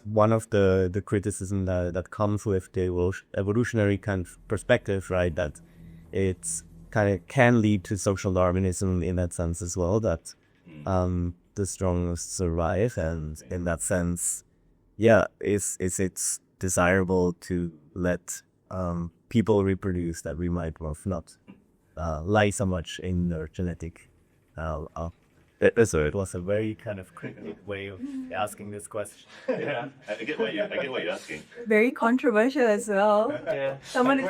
one of the criticism that comes with the evolutionary kind of perspective, right? That it's kind of can lead to social Darwinism in that sense as well, that the strongest survive, and in that sense, yeah, is it's desirable to let people reproduce that we might not lie so much in their genetic. So it was a very kind of critical way of asking this question. Yeah, I get what you're asking. Very controversial as well. Yeah. Someone is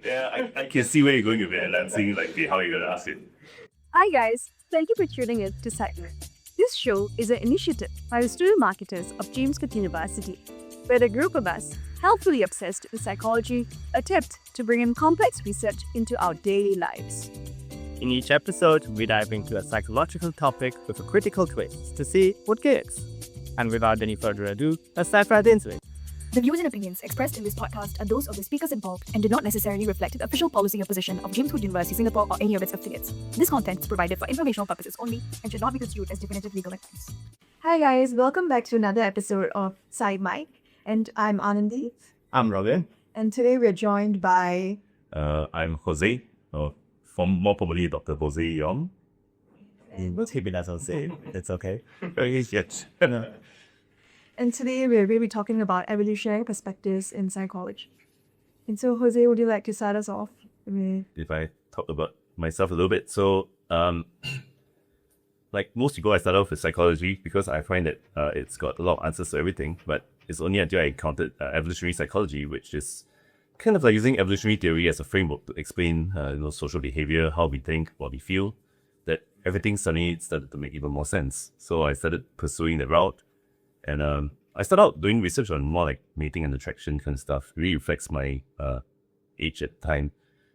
Yeah, I can see where you're going with it, and I'm seeing like how you're gonna ask it. Hi guys, thank you for tuning in to PsychMic. This show is an initiative by the student marketers of James Cook University, where a group of us, helpfully obsessed with psychology, attempt to bring in complex research into our daily lives. In each episode, we dive into a psychological topic with a critical twist to see what gives. And without any further ado, let's dive right into it. The views and opinions expressed in this podcast are those of the speakers involved and do not necessarily reflect the official policy or position of James Cook University Singapore or any of its affiliates. This content is provided for informational purposes only and should not be construed as definitive legal advice. Hi guys, welcome back to another episode of PsychMic, and I'm Anandi. I'm Robin. And today we're joined by I'm Jose, more probably Dr. Jose Yong. We'll keep it as Jose. It's okay. Yes. and today we're going to be talking about evolutionary perspectives in psychology. And so Jose, would you like to start us off with... If I talk about myself a little bit, so like most people, I start off with psychology because I find that it's got a lot of answers to everything, but it's only until I encountered evolutionary psychology, which is kind of like using evolutionary theory as a framework to explain social behavior, how we think, what we feel, that everything suddenly started to make even more sense. So I started pursuing the route, and I started out doing research on more like mating and attraction kind of stuff. It really reflects my age at the time.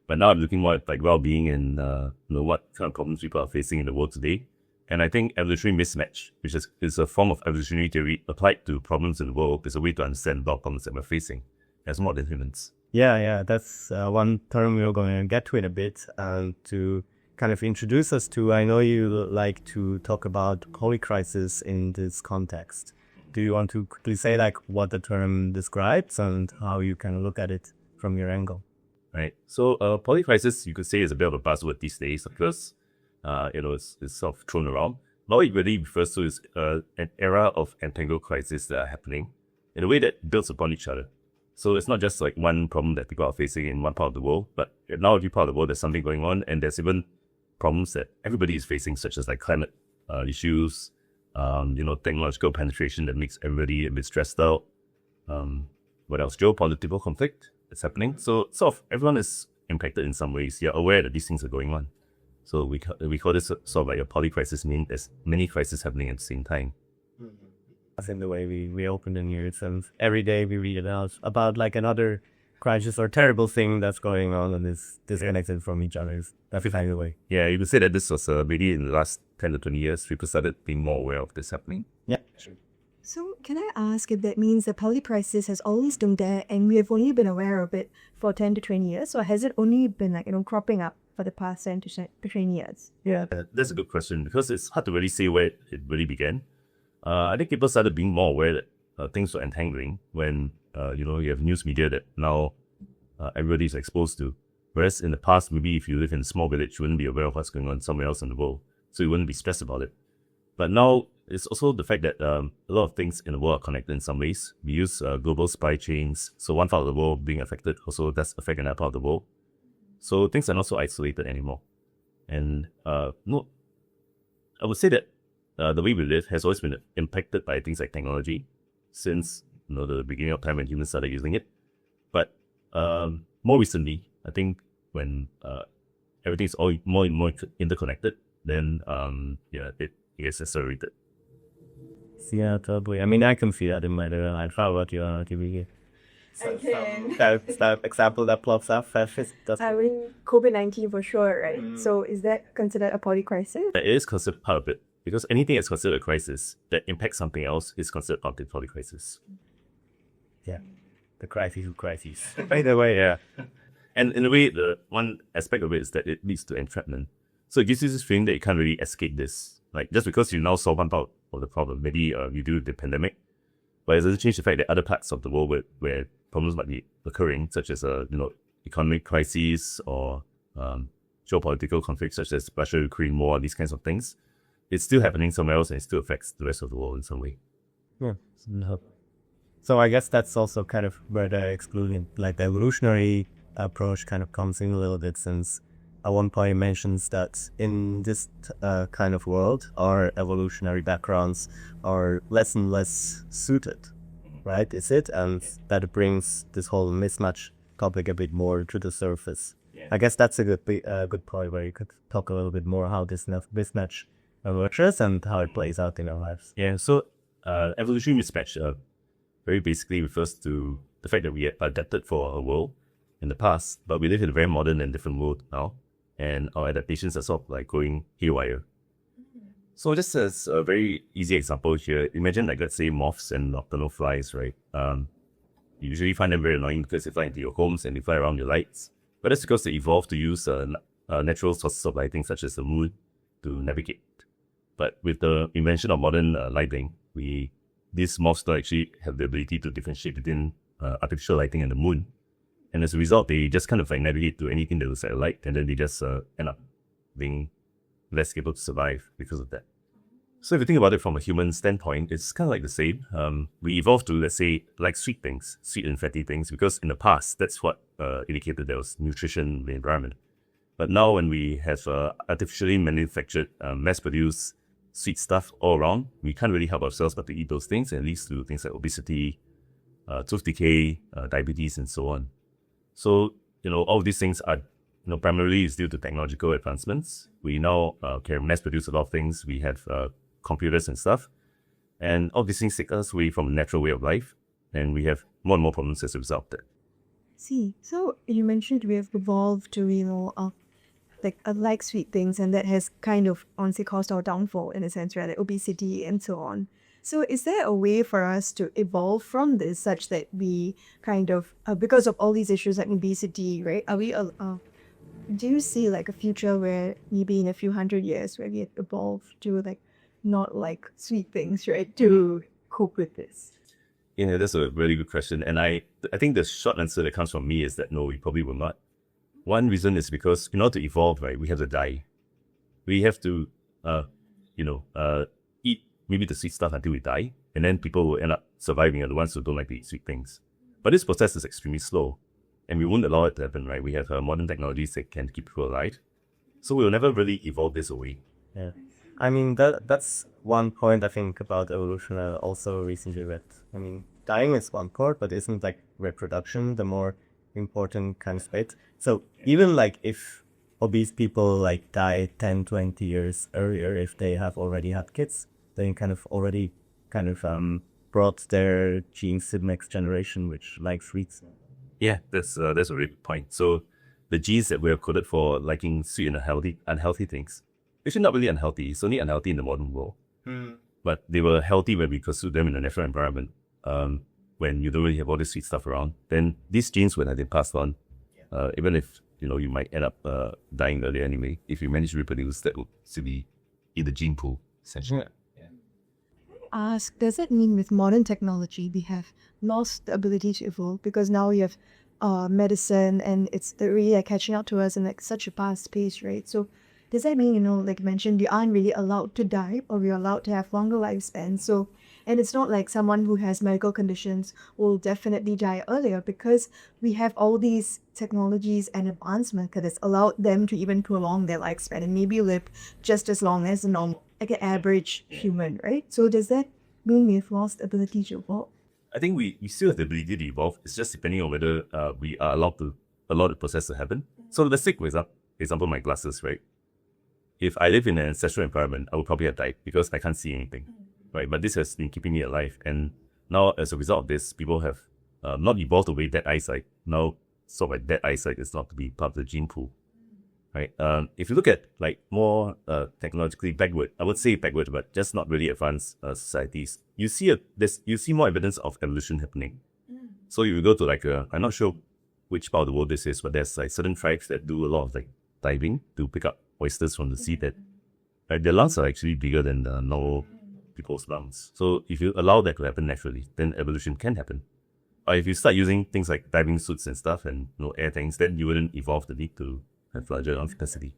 But now I'm looking more at like well-being and what kind of problems people are facing in the world today. And I think evolutionary mismatch, which is a form of evolutionary theory applied to problems in the world, is a way to understand the problems that we're facing as more than humans. Yeah, that's one term we're going to get to in a bit, to kind of introduce us to. I know you like to talk about polycrisis in this context. Do you want to quickly say like what the term describes and how you kind of look at it from your angle? Right. So polycrisis, you could say, is a bit of a buzzword these days because it's sort of thrown around. But what it really refers to is an era of entangled crises that are happening in a way that builds upon each other. So it's not just like one problem that people are facing in one part of the world, but now every part of the world there's something going on, and there's even problems that everybody is facing, such as like climate issues, technological penetration that makes everybody a bit stressed out. What else? Geopolitical conflict that's happening. So sort of everyone is impacted in some ways. You're aware that these things are going on. So we call this sort of like a polycrisis, meaning there's many crises happening at the same time. That's in the way we open the news, and every day we read about like another crisis or terrible thing that's going on and is disconnected from each other. That's kind of the way. Yeah, you could say that this was maybe in the last 10 to 20 years, people started being more aware of this happening. Yeah, sure. So can I ask if that means the polycrisis has always been there and we have only been aware of it for 10 to 20 years, or has it only been cropping up for the past 10 to 20 years? Yeah, that's a good question because it's hard to really say where it really began. I think people started being more aware that things were entangling when, you have news media that now everybody's exposed to. Whereas in the past, maybe if you live in a small village, you wouldn't be aware of what's going on somewhere else in the world. So you wouldn't be stressed about it. But now it's also the fact that a lot of things in the world are connected in some ways. We use global supply chains. So one part of the world being affected also does affect another part of the world. So things are not so isolated anymore. And I would say that the way we live has always been impacted by things like technology since the beginning of time when humans started using it. But more recently, I think when everything is all more and more interconnected, then it gets accelerated. Yeah, totally. I mean, I can see that in my daily life. How about you, TV? That example that plops up. I mean, COVID-19 for sure, right? So is that considered a polycrisis? It is considered part of it. Because anything that's considered a crisis that impacts something else is considered part of the polycrisis. Yeah, the crisis of crises. By the way, yeah. And in a way, the one aspect of it is that it leads to entrapment. So it gives you this feeling that you can't really escape this. Like, just because you now solve one part of the problem. Maybe you deal with the pandemic, but it doesn't change the fact that other parts of the world where problems might be occurring, such as economic crises or geopolitical conflicts such as Russia-Ukraine war, these kinds of things, it's still happening somewhere else and it still affects the rest of the world in some way. Yeah. So I guess that's also kind of where the excluding, like the evolutionary approach kind of comes in a little bit, since at one point it mentions that in this kind of world, our evolutionary backgrounds are less and less suited, right? Is it? And that brings this whole mismatch topic a bit more to the surface. Yeah. I guess that's a good point where you could talk a little bit more how this mismatch emerges and how it plays out in our lives. Yeah, so evolutionary mismatch very basically refers to the fact that we are adapted for a world in the past, but we live in a very modern and different world now, and our adaptations are sort of like going haywire. So just as a very easy example here, imagine like, let's say, moths and nocturnal flies, right? You usually find them very annoying because they fly into your homes and they fly around your lights. But that's because they evolved to use natural sources of lighting such as the moon to navigate. But with the invention of modern lighting, these moths don't actually have the ability to differentiate between artificial lighting and the moon. And as a result, they just kind of like navigate to anything that looks like a light, and then they just end up being less able to survive because of that. So if you think about it from a human standpoint, it's kind of like the same. We evolved to, let's say, like sweet things, sweet and fatty things, because in the past, that's what indicated there was nutrition in the environment. But now when we have artificially manufactured, mass-produced sweet stuff all around, we can't really help ourselves but to eat those things, and it leads to things like obesity, tooth decay, diabetes, and so on. So, all of these things are, primarily is due to technological advancements. We now can mass produce a lot of things. We have computers and stuff. And all these things take us away from a natural way of life. And we have more and more problems as a result of that. See, so you mentioned we have evolved to, like sweet things, and that has kind of honestly caused our downfall in a sense, right? Like obesity and so on. So is there a way for us to evolve from this such that we kind of, because of all these issues like obesity, right? Do you see like a future where maybe in a few hundred years where we evolve to like not like sweet things, right? To cope with this? Yeah, that's a really good question. And I think the short answer that comes from me is that no, we probably will not. One reason is because in order to evolve, right, we have to die. We have to, eat maybe the sweet stuff until we die, and then people will end up surviving are the ones who don't like to eat sweet things. But this process is extremely slow, and we won't allow it to happen, right? We have modern technologies that can keep people alive. So we will never really evolve this away. Yeah. I mean, that's one point I think about evolution I also recently read. I mean, dying is one part, but isn't like reproduction the more important kind of bit? So even like if obese people like die 10, 20 years earlier, if they have already had kids, they already brought their genes to the next generation, which likes sweets. Yeah, that's a really good point. So the genes that we're coded for liking sweet and unhealthy things, actually not really unhealthy. It's only unhealthy in the modern world. But they were healthy when we consumed them in a natural environment. When you don't really have all this sweet stuff around, then these genes would have been passed on. Even if you might end up dying earlier anyway. If you manage to reproduce, that would still be in the gene pool, essentially. Ask, does that mean with modern technology we have lost the ability to evolve because now you have medicine and it's really catching up to us in like such a fast pace, right? So does that mean, like you mentioned, we aren't really allowed to die, or we're allowed to have longer lifespans? So, and it's not like someone who has medical conditions will definitely die earlier because we have all these technologies and advancement that has allowed them to even prolong their lifespan and maybe live just as long as a normal, like an average human, right? So does that mean we've lost the ability to evolve? I think we still have the ability to evolve. It's just depending on whether we are allowed to allow the process to happen. So let's take, for example, my glasses, right? If I live in an ancestral environment, I would probably have died because I can't see anything, right? But this has been keeping me alive. And now as a result of this, people have not evolved away that eyesight. Now, sort of like that eyesight is not to be part of the gene pool, right? If you look at like more technologically backward, I would say backward, but just not really advanced societies, you see more evidence of evolution happening. So if you go to like I'm not sure which part of the world this is, but there's like certain tribes that do a lot of like diving to pick up oysters from the seabed. Right? Their lungs are actually bigger than the normal people's lungs. So if you allow that to happen naturally, then evolution can happen. Or if you start using things like diving suits and stuff and air tanks, then you wouldn't evolve the need to have larger lung capacity.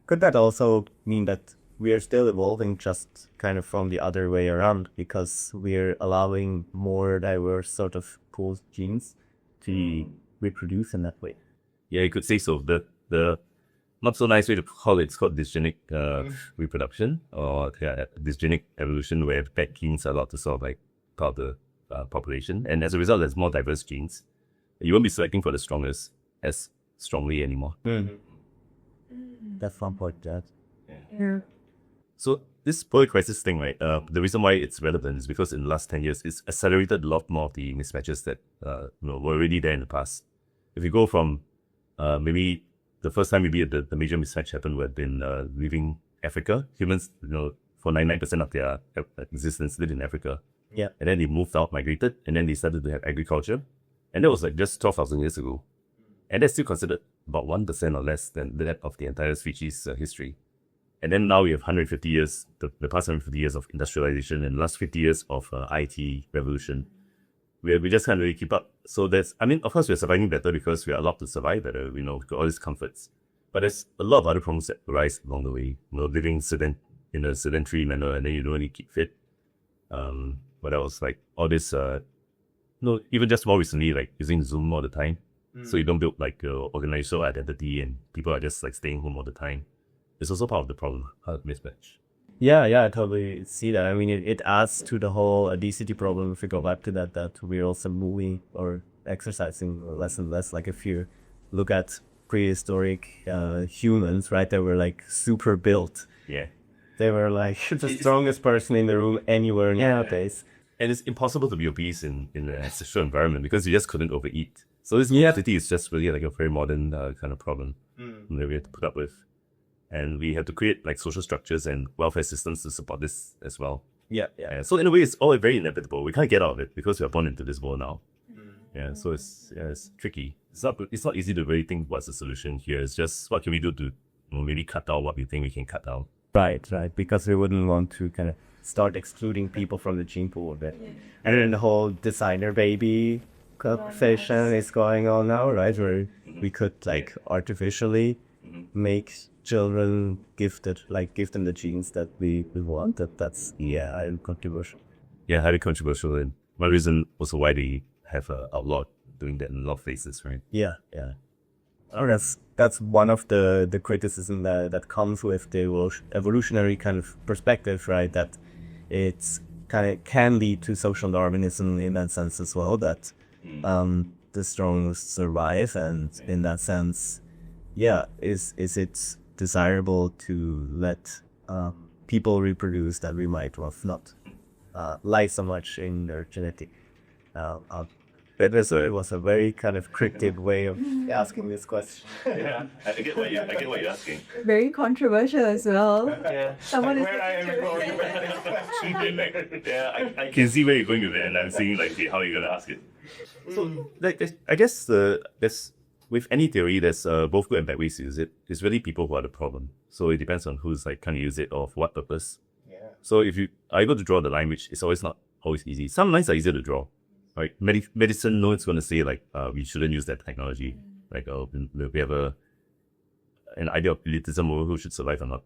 Could that also mean that we are still evolving just kind of from the other way around because we're allowing more diverse sort of pooled genes to reproduce in that way? Yeah, you could say so. The not so nice way to call it, it's called dysgenic reproduction, or dysgenic evolution, where bad genes are allowed to sort of like part of the population. And as a result, there's more diverse genes. You won't be selecting for the strongest as strongly anymore. That's one point, that. Yeah. So this polar crisis thing, right? The reason why it's relevant is because in the last 10 years, it's accelerated a lot more of the mismatches that were already there in the past. If you go from maybe the first time maybe the major mismatch happened would have been leaving Africa. Humans, for 99% of their existence lived in Africa. Yeah. And then they moved out, migrated, and then they started to have agriculture. And that was like just 12,000 years ago. And that's still considered about 1% or less than that of the entire species' history. And then now we have 150 years, the past 150 years of industrialization and the last 50 years of IT revolution. We just can't really keep up. So of course we're surviving better because we're allowed to survive better, we've got all these comforts. But there's a lot of other problems that arise along the way. Living in a sedentary manner, and then you don't really keep fit. What else? Like all this, even just more recently, like using Zoom all the time. So you don't build like your organizational identity and people are just like staying home all the time. It's also part of the problem, mismatch. Yeah, I totally see that. I mean, it adds to the whole obesity problem if we go back to that we're also moving or exercising less and less. Like if you look at prehistoric humans, right, they were like super built. Yeah. They were like the strongest person in the room anywhere nowadays. And it's impossible to be obese in an ancestral environment because you just couldn't overeat. So this obesity is just really like a very modern kind of problem that we have to put up with. And we have to create like social structures and welfare systems to support this as well. Yeah. So in a way, it's all very inevitable. We can't get out of it because we are born into this world now. Yeah. So it's tricky. It's not easy to really think what's the solution here. It's just what can we do to maybe cut down what we think we can cut down. Right. Because we wouldn't want to kind of start excluding people from the gene pool a bit. And then the whole designer baby conversation is going on now, right? Where we could like artificially make children give them the genes that we want. That's highly controversial. Yeah, highly controversial, and one reason also why they have outlawed doing that in a lot of places, right? Yeah. Oh, that's one of the criticism that comes with the evolutionary kind of perspective, right? That it's kind of can lead to social Darwinism in that sense as well. That the strongest survive, and in that sense, is it desirable to let people reproduce that we might have not lie so much in their genetic. It was a very kind of cryptic way of asking this question. Yeah, I get what you're asking. Very controversial as well. Yeah. Someone is Yeah, I can see where you're going with it, and I'm seeing like how you're gonna ask it. So, I guess there's with any theory, there's both good and bad ways to use it. It's really people who are the problem. So it depends on who's like trying to use it or for what purpose. Yeah. So if you are able to draw the line, which is not always easy. Some lines are easier to draw. Like medicine, no one's going to say like we shouldn't use that technology. Like we have an idea of elitism over who should survive or not.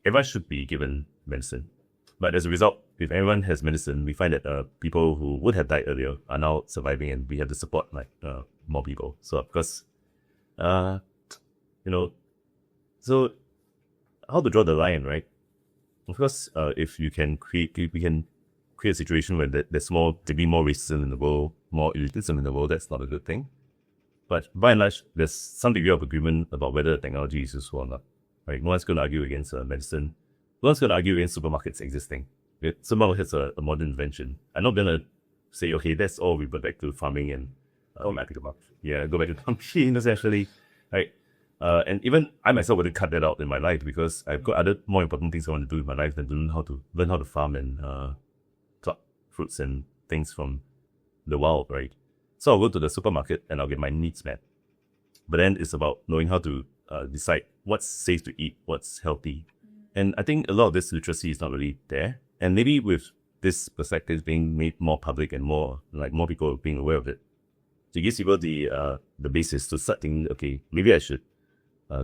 Everyone should be given medicine, but as a result, if everyone has medicine, we find that people who would have died earlier are now surviving, and we have to support like more people. So of course, so how to draw the line, right? Of course, if we can create a situation where there's more racism in the world, more elitism in the world, that's not a good thing. But by and large, there's some degree of agreement about whether the technology is useful or not. Right? No one's going to argue against medicine. No one's going to argue against supermarkets existing. Supermarkets are a modern invention. I'm not going to say, okay, that's all, we go back to farming and go back to farming, essentially. Right? And even I myself wouldn't cut that out in my life because I've got other more important things I want to do in my life than to learn how to farm and pluck fruits and things from the wild, right? So I'll go to the supermarket and I'll get my needs met. But then it's about knowing how to decide what's safe to eat, what's healthy. And I think a lot of this literacy is not really there. And maybe with this perspective being made more public and more people being aware of it, it gives people the basis to start thinking, okay, maybe I should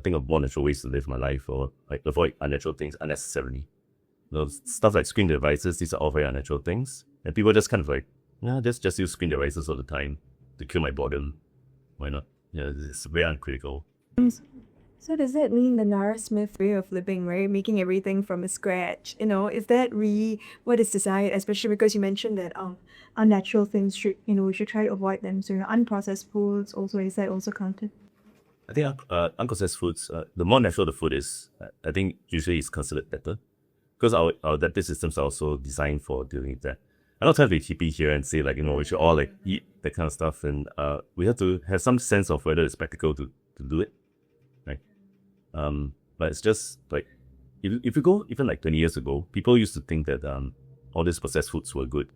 think of more natural ways to live my life, or like avoid unnatural things unnecessarily. Stuff like screen devices, these are all very unnatural things. And people just kind of like, yeah, just use screen devices all the time to kill my boredom. Why not? Yeah, it's very uncritical. So does that mean the Nara Smith way of living, right? Making everything from scratch, is that really what is desired? Especially because you mentioned that unnatural things we should try to avoid them. So unprocessed foods also, is that also counted? I think unprocessed foods, the more natural the food is, I think usually it's considered better. Because our adaptive systems are also designed for dealing with that. I'm not trying to be hippie here and say we should all eat that kind of stuff, and we have to have some sense of whether it's practical to do it, right? But it's just like, if you go even 20 years ago, people used to think that all these processed foods were good.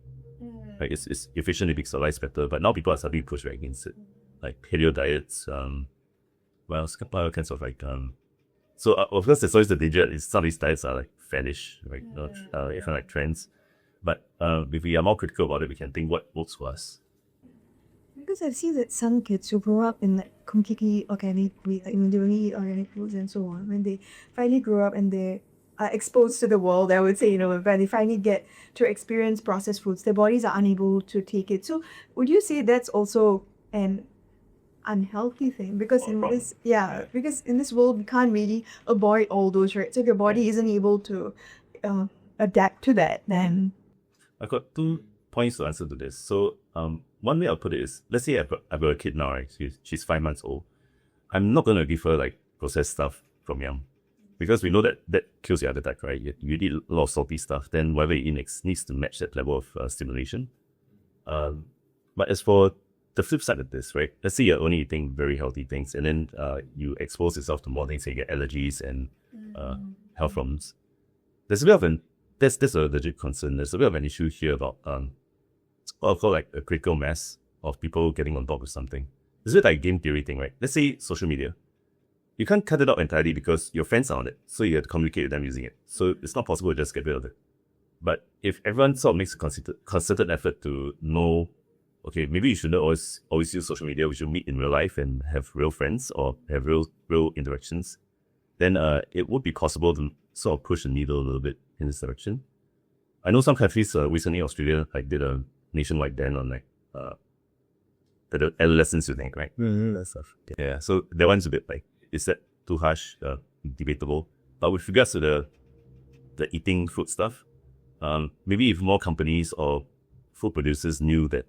Like it's efficient, it makes our lives better, but now people are starting to push back against it. Like paleo diets, all kinds of so of course there's always the danger is some of these diets are fetish, right? Even trends. But if we are more critical about it, we can think what works for us. Because I've seen that some kids who grow up in completely organic, they only eat organic foods and so on, when they finally grow up and they are exposed to the world, I would say, when they finally get to experience processed foods, their bodies are unable to take it. So would you say that's also an unhealthy thing? Because because in this world we can't really avoid all those, right? So if your body isn't able to adapt to that, then I've got 2 points to answer to this. So one way I'll put it is, let's say I've got a kid now, right? She's 5 months old. I'm not going to give her processed stuff from young, because we know that kills your appetite, right? You eat a lot of salty stuff, then whatever you eat needs to match that level of stimulation. But as for the flip side of this, right? Let's say you're only eating very healthy things, and then you expose yourself to more things, so you get allergies and health problems. There's a bit of that's a legit concern. There's a bit of an issue here about it's called a critical mass of people getting on board with something. It's a bit like a game theory thing, right? Let's say social media. You can't cut it out entirely because your friends are on it, so you have to communicate with them using it. So it's not possible to just get rid of it. But if everyone sort of makes a concerted effort to know, okay, maybe you shouldn't always use social media, we should meet in real life and have real friends or have real interactions, then it would be possible to sort of push the needle a little bit in this direction. I know some countries, recently Australia did a nationwide ban on the adolescents, you think, right? That stuff. Yeah, so that one's a bit is that too harsh? Debatable. But with regards to the eating food stuff, maybe if more companies or food producers knew that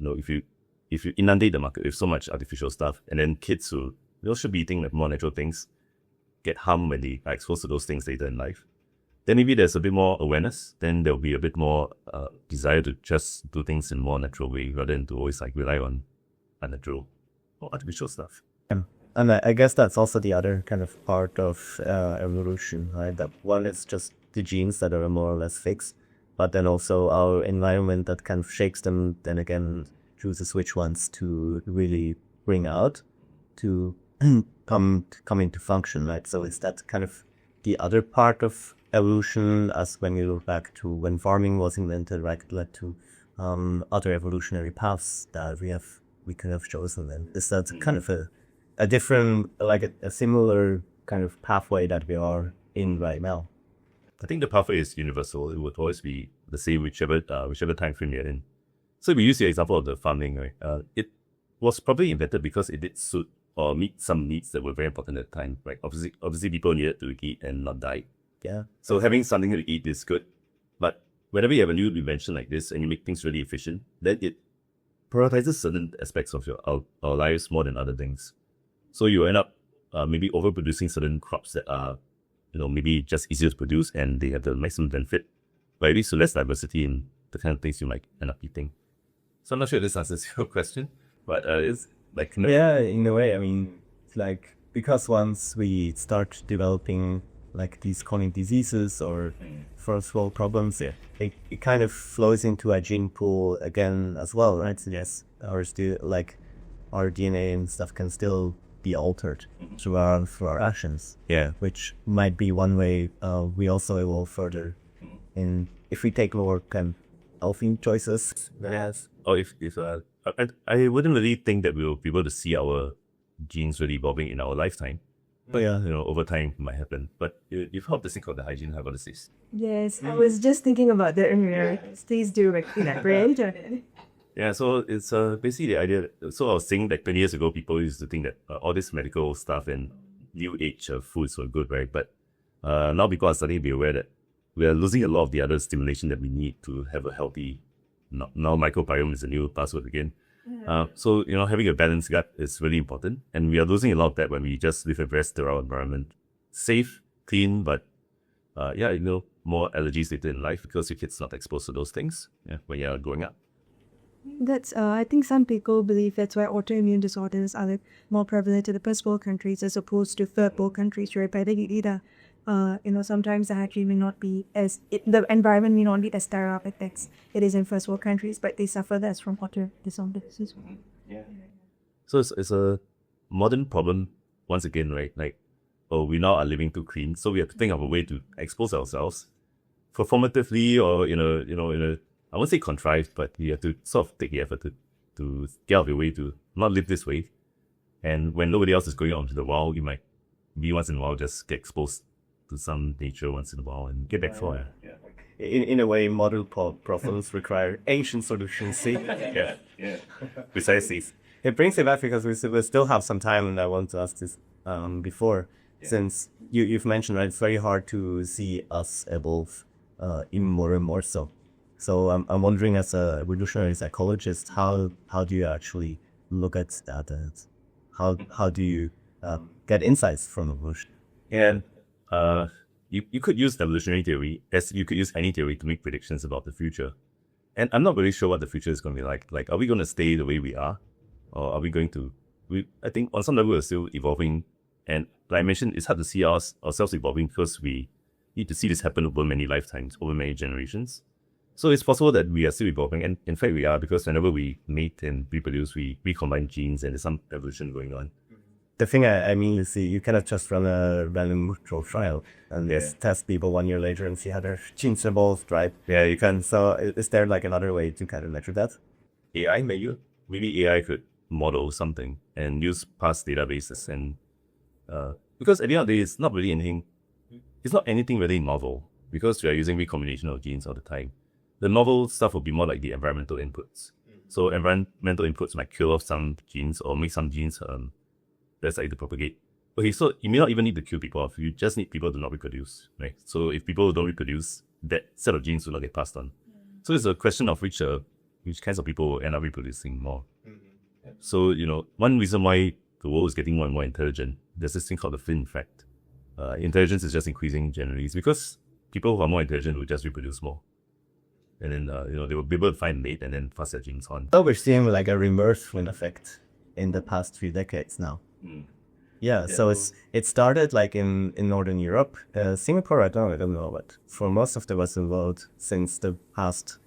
if you inundate the market with so much artificial stuff, and then kids who should be eating more natural things get harmed when they are exposed to those things later in life, then maybe there's a bit more awareness. Then there'll be a bit more desire to just do things in a more natural way rather than to always rely on unnatural or artificial stuff. And I guess that's also the other kind of part of evolution, right? That one is just the genes that are more or less fixed, but then also our environment that kind of shakes them, then again chooses which ones to really bring out to come into function, right? So it's that kind of the other part of evolution, as when you look back to when farming was invented, right? It led to other evolutionary paths that we could have chosen. Then that's kind of a different, a similar kind of pathway that we are in right now. I think the pathway is universal. It would always be the same whichever time frame you're in. So we use the example of the farming, right? It was probably invented because it did suit or meet some needs that were very important at the time, right? Obviously people needed to eat and not die. Yeah. So having something to eat is good. But whenever you have a new invention like this and you make things really efficient, then it prioritizes certain aspects of our lives more than other things. So you end up maybe overproducing certain crops that are, maybe just easier to produce and they have the maximum benefit, but it leads to less diversity in the kind of things you might end up eating. So I'm not sure if this answers your question, but it's yeah, in a way. I mean, it's because once we start developing these chronic diseases or first world problems, it kind of flows into a gene pool again as well, right? So yes, our DNA and stuff can still be altered through our actions. Yeah. Which might be one way we also evolve further in if we take more kind of healthy choices. Yes. Or if I wouldn't really think that we'll be able to see our genes really evolving in our lifetime. But yeah, over time it might happen. But you've heard this thing called the hygiene hypothesis. Yes, I was just thinking about that earlier. Please do elaborate on it. Yeah, so it's basically the idea. So I was saying that 20 years ago, people used to think that all this medical stuff and new age foods were good, right? But now people are starting to be aware that we are losing a lot of the other stimulation that we need to have a healthy. Now microbiome is a new buzzword again. So having a balanced gut is really important, and we are losing a lot of that when we just live a very sterile environment, safe, clean, but more allergies later in life because your kid's not exposed to those things when you're growing up. That's I think some people believe that's why autoimmune disorders are more prevalent in the first world countries as opposed to third world countries, right? But I think either sometimes the hygiene may not be the environment may not be as sterile as it is in first world countries, but they suffer less from water disorders as well. Yeah. So it's a modern problem once again, right? Like, we now are living too clean, so we have to think of a way to expose ourselves performatively, or I won't say contrived, but you have to sort of take the effort to get out of your way to not live this way. And when nobody else is going out into the wild, you might be once in a while just get exposed to some nature once in a while and get back for it. Yeah. In a way, modern problems require ancient solutions. See? Yeah. Precisely. It brings it back because we still have some time, and I want to ask this before, since you've mentioned, right, it's very hard to see us evolve even more and more so. So I'm wondering, as a evolutionary psychologist, how do you actually look at that? And how do you get insights from evolution? And you could use evolutionary theory as you could use any theory to make predictions about the future. And I'm not really sure what the future is going to be like. Like, are we going to stay the way we are? Or are we going to... I think on some level we're still evolving. And like I mentioned, it's hard to see ourselves evolving because we need to see this happen over many lifetimes, over many generations. So it's possible that we are still evolving, and in fact we are, because whenever we mate and reproduce, we recombine genes and there's some evolution going on. The thing I mean is, you cannot just run a random control trial and just test people 1 year later and see how their genes evolved, right? Yeah, you can. So is there like another way to kind of measure that? AI, maybe AI could model something and use past databases, and because at the end of the day, it's not anything really novel, because we are using recombination of genes all the time. The novel stuff will be more like the environmental inputs. So environmental inputs might kill off some genes or make some genes less likely to propagate. Okay, so you may not even need to kill people off. You just need people to not reproduce, right? So if people don't reproduce, that set of genes will not get passed on. So it's a question of which kinds of people will end up reproducing more. So, one reason why the world is getting more and more intelligent, there's this thing called the Flynn effect. Intelligence is just increasing generally. It's because people who are more intelligent will just reproduce more. And then, they will be able to find mate and then pass their genes on. So we're seeing like a reverse Flynn effect in the past few decades now. Yeah, so it started like in Northern Europe. Singapore, I don't know, but for most of the Western world, since the past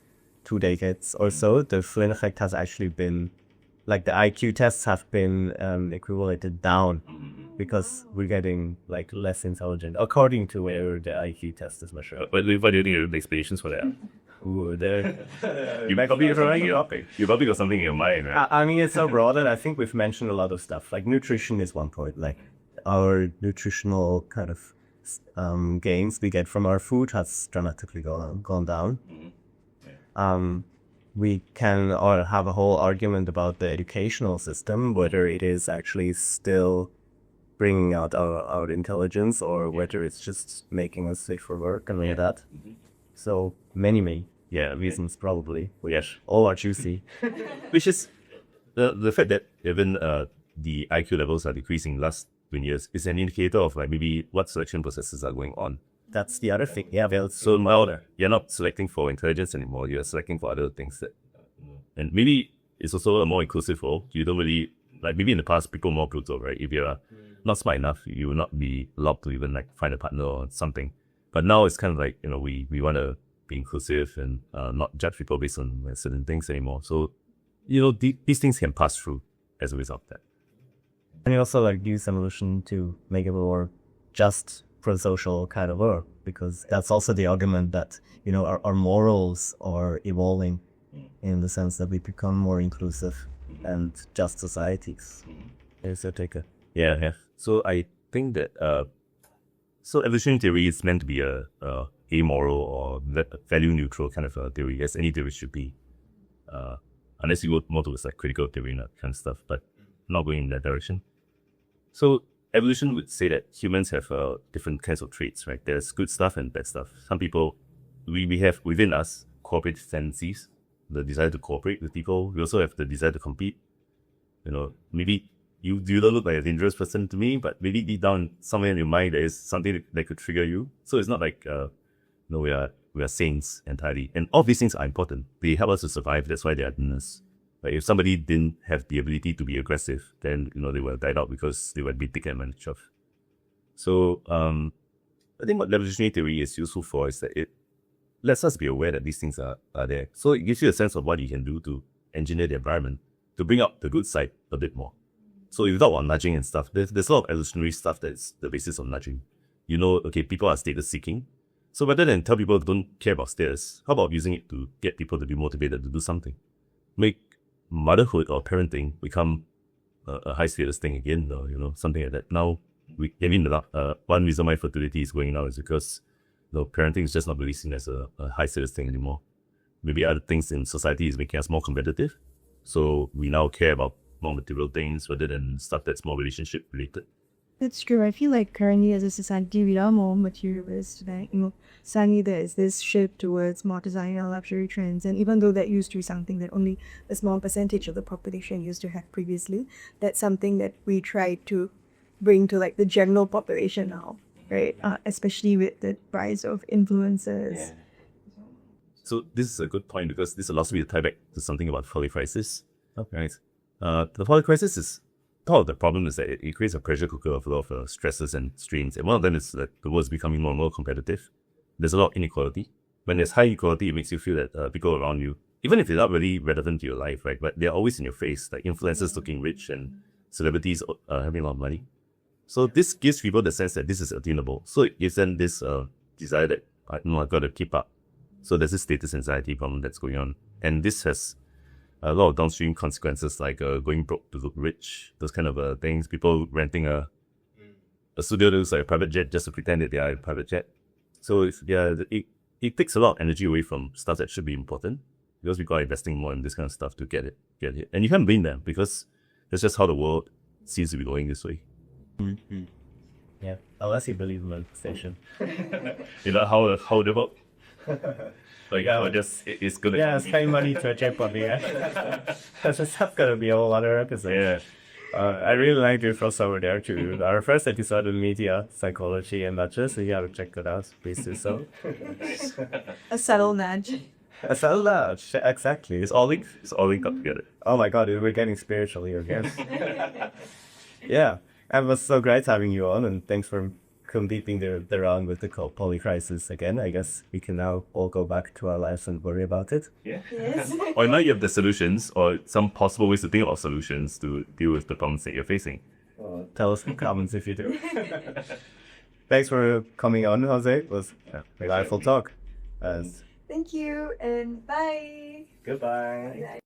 2 decades or so, the Flynn effect has actually been, like, the IQ tests have been equivalated down because we're getting like less intelligent according to where the IQ test is measured. But what do you think are the explanations for that? Ooh, there. You might be throwing it up. You probably got something in your mind, right? I mean, it's so broad, and I think we've mentioned a lot of stuff. Like nutrition is one point. Like our nutritional kind of gains we get from our food has dramatically gone down. We can have a whole argument about the educational system, whether it is actually still bringing out our intelligence or whether it's just making us safe for work and like that. So many reasons probably, which all are juicy. Which is the fact that even the IQ levels are decreasing last 20 years is an indicator of like maybe what selection processes are going on. That's the other thing. Yeah, well, so now you're not selecting for intelligence anymore. You're selecting for other things and maybe it's also a more inclusive role. You don't really, like, maybe in the past people were more brutal, right? If you're not smart enough, you will not be allowed to even like find a partner or something. But now it's kind of like, we want to be inclusive and not judge people based on certain things anymore. So, these things can pass through as a result of that. And you also like use evolution to make it more just pro-social kind of work, because that's also the argument that, our morals are evolving in the sense that we become more inclusive and just societies. Here's your take. Yeah. So I think that so evolutionary theory is meant to be a amoral or value neutral kind of a theory, as any theory should be. Unless you go more towards like critical theory and that kind of stuff, but not going in that direction. So evolution would say that humans have different kinds of traits, right? There's good stuff and bad stuff. Some people, we have within us cooperative tendencies, the desire to cooperate with people. We also have the desire to compete. Maybe you don't look like a dangerous person to me, but maybe deep down somewhere in your mind there is something that could trigger you. So it's not like we are saints entirely, and all these things are important. They help us to survive. That's why they are in us. Like if somebody didn't have the ability to be aggressive, then they would have died out because they would be taken advantage of. So I think what evolutionary theory is useful for is that it lets us be aware that these things are there. So it gives you a sense of what you can do to engineer the environment to bring out the good side a bit more. So if you talk about nudging and stuff, there's a lot of evolutionary stuff that's the basis of nudging. Okay, people are status seeking. So rather than tell people don't care about status, how about using it to get people to be motivated to do something? Make motherhood or parenting become a high status thing again, though, something like that. Now, one reason why fertility is going now is because parenting is just not really seen as a high status thing anymore. Maybe other things in society is making us more competitive. So we now care about more material things rather than stuff that's more relationship related. That's true. I feel like currently as a society we are more materialist. Suddenly there is this shift towards more designer luxury trends, and even though that used to be something that only a small percentage of the population used to have previously, that's something that we try to bring to like the general population now, right? Especially with the rise of influencers. Yeah. So this is a good point because this allows me to tie back to something about the poly crisis. Right. The poly crisis is part of the problem is that it creates a pressure cooker of a lot of stresses and strains. And one of them is that the world is becoming more and more competitive. There's a lot of inequality. When there's high equality, it makes you feel that people around you, even if they're not really relevant to your life, right? But they're always in your face, like influencers looking rich and celebrities having a lot of money. So this gives people the sense that this is attainable. So it gives them this desire that I've got to keep up. So there's this status anxiety problem that's going on. And this has a lot of downstream consequences like going broke to look rich, those kind of things. People renting a studio that looks like a private jet just to pretend that they are a private jet. So it takes a lot of energy away from stuff that should be important because people are investing more in this kind of stuff to get it. And you can't blame them because that's just how the world seems to be going this way. Mm-hmm. Yeah, unless you believe in manifestation. How the work? Like, yeah, it's good. Yeah, spend money to achieve something. That's gonna be a whole other episode. Yeah. I really like your crossover there too. Our first episode on media, psychology, and matches, so you have to check it out. Please do so. A subtle nudge. A subtle nudge, exactly. It's all linked up together. Oh my god, we're getting spiritual here again. Yeah, it was so great having you on, and thanks for completing the round with the poly crisis again. I guess we can now all go back to our lives and worry about it. Yeah. Yes. Or now you have the solutions or some possible ways to think of solutions to deal with the problems that you're facing. Tell us in the comments if you do. Thanks for coming on, Jose. It was a delightful talk. Thank you and bye. Goodbye.